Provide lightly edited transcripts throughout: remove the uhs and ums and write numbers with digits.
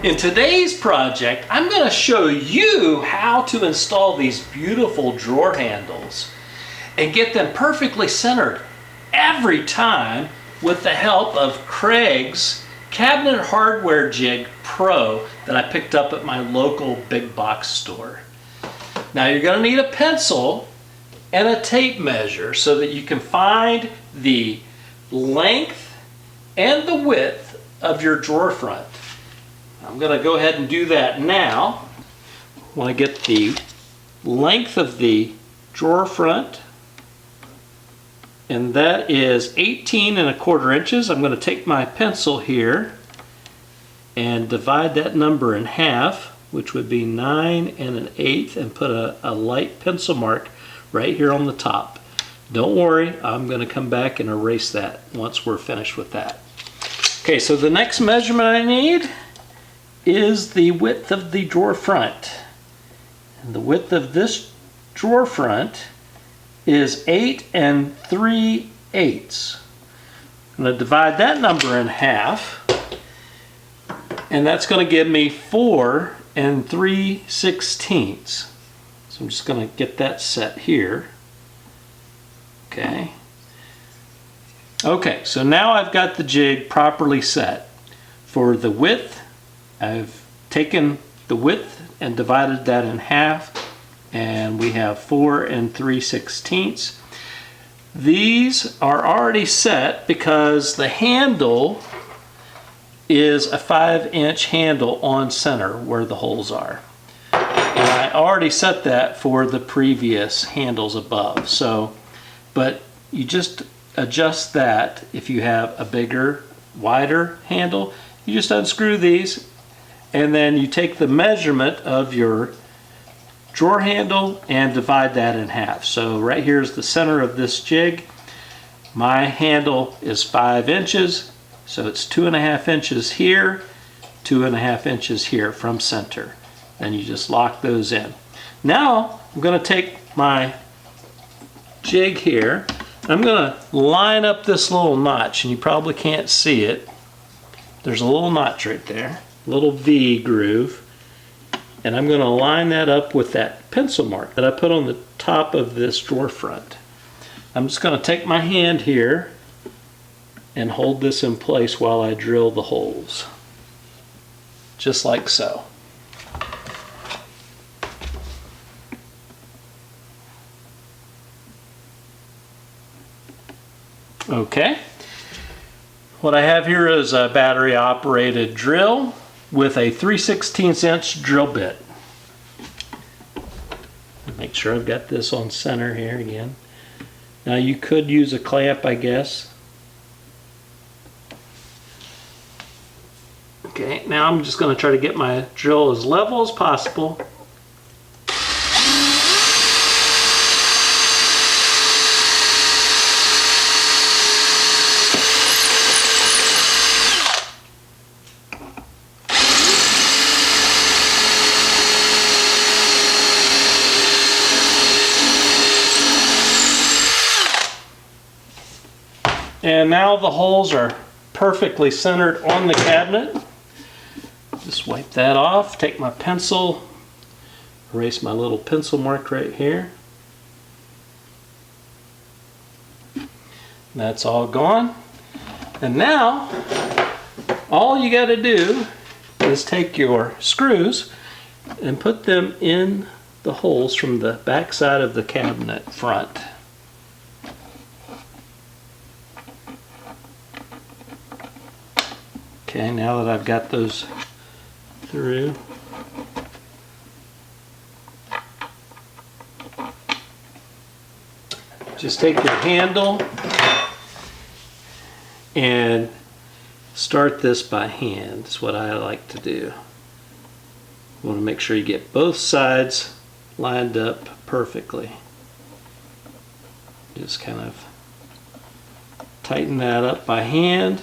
In today's project, I'm going to show you how to install these beautiful drawer handles and get them perfectly centered every time with the help of Kreg's Cabinet Hardware Jig Pro that I picked up at my local big box store. Now you're going to need a pencil and a tape measure so that you can find the length and the width of your drawer front. I'm going to go ahead and do that now. I want to get the length of the drawer front, and that is 18¼ inches. I'm going to take my pencil here and divide that number in half, which would be 9 1/8, and put a light pencil mark right here on the top. Don't worry, I'm going to come back and erase that once we're finished with that. Okay, so the next measurement I need is the width of the drawer front. And the width of this drawer front is 8 3/8. I'm going to divide that number in half, and that's going to give me 4 3/16. So I'm just going to get that set here. Okay. Okay, so now I've got the jig properly set. For the width, I've taken the width and divided that in half, and we have 4 3/16. These are already set because the handle is a 5-inch handle on center where the holes are. And I already set that for the previous handles above. So, but you just adjust that. If you have a bigger, wider handle, you just unscrew these, and then you take the measurement of your drawer handle and divide that in half. So right here is the center of this jig. My handle is 5 inches, so it's 2½ inches here, 2½ inches here from center. And you just lock those in. Now I'm going to take my jig here. I'm going to line up this little notch, and you probably can't see it. There's a little notch right there, little V groove, and I'm going to line that up with that pencil mark that I put on the top of this drawer front. I'm just going to take my hand here and hold this in place while I drill the holes, just like so. Okay, what I have here is a battery operated drill with a 3/16 inch drill bit. Make sure I've got this on center here again. Now you could use a clamp, I guess. Okay, now I'm just going to try to get my drill as level as possible. And now the holes are perfectly centered on the cabinet. Just wipe that off, take my pencil, erase my little pencil mark right here. That's all gone. And now, all you got to do is take your screws and put them in the holes from the back side of the cabinet front. Okay, now that I've got those through, just take your handle and start this by hand. That's what I like to do. You want to make sure you get both sides lined up perfectly. Just kind of tighten that up by hand.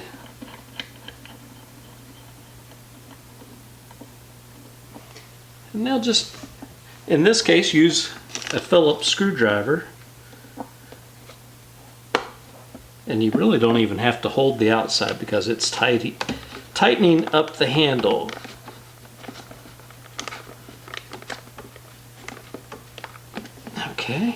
And now just, in this case, use a Phillips screwdriver. And you really don't even have to hold the outside because it's tightening up the handle Okay.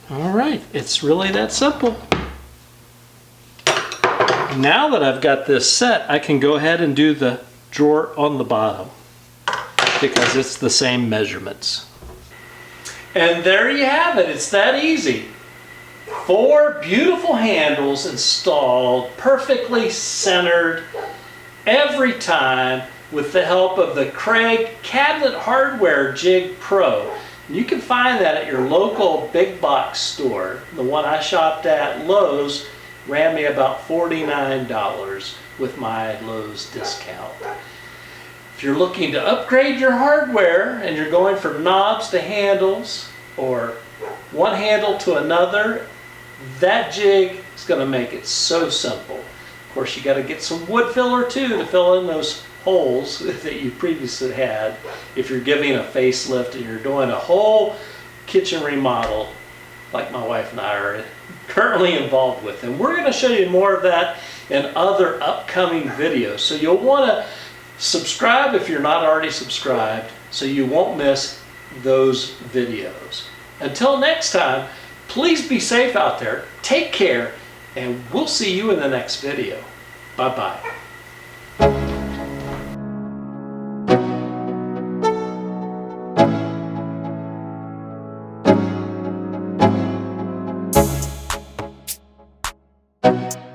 All right, it's really that simple. Now that I've got this set, I can go ahead and do the drawer on the bottom because it's the same measurements. And there you have it, it's that easy. 4 beautiful handles installed, perfectly centered every time with the help of the Kreg Cabinet Hardware Jig Pro. You can find that at your local big box store. The one I shopped at, Lowe's, ran me about $49 with my Lowe's discount. If you're looking to upgrade your hardware and you're going from knobs to handles or one handle to another, that jig is going to make it so simple. Of course, you got to get some wood filler too to fill in those holes that you previously had if you're giving a facelift and you're doing a whole kitchen remodel like my wife and I are currently involved with. And we're going to show you more of that in other upcoming videos. So you'll want to subscribe if you're not already subscribed so you won't miss those videos. Until next time, please be safe out there, take care, and we'll see you in the next video. Bye-bye. Thank you.